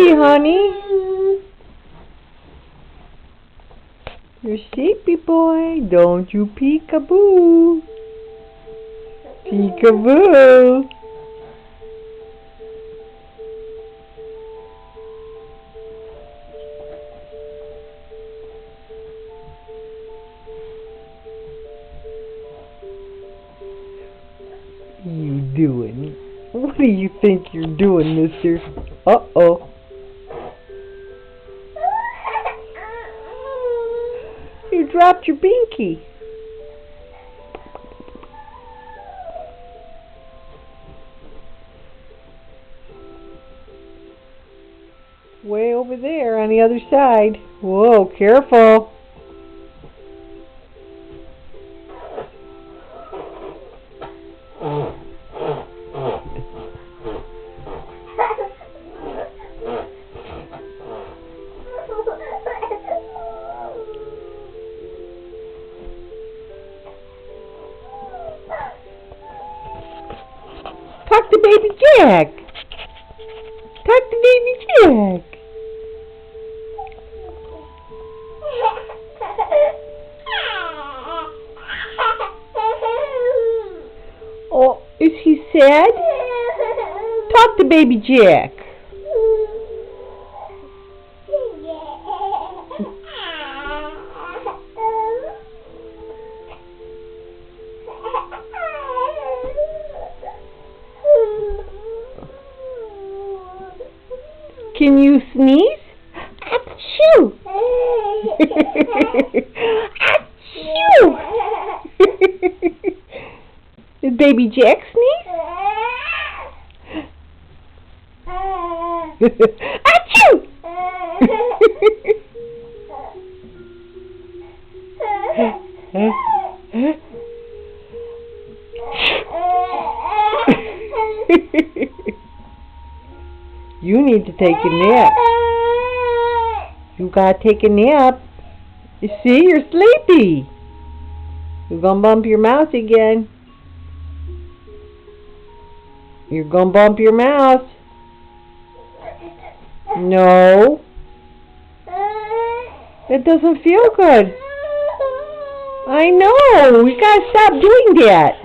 sleepy, honey. You're sleepy, boy. Don't you peekaboo. Peekaboo. What are you doing? What do you think you're doing, mister? Uh-oh. You dropped your binky. Way over there on the other side. Whoa, careful. Talk to baby Jack. Talk to baby Jack. Oh, is he sad? Talk to baby Jack. Can you sneeze? Achoo! Achoo! Did baby Jack sneeze? Achoo! You need to take a nap. You gotta take a nap. You see, you're sleepy. You're gonna bump your mouth again. You're gonna bump your mouth. No. It doesn't feel good. I know. We gotta stop doing that.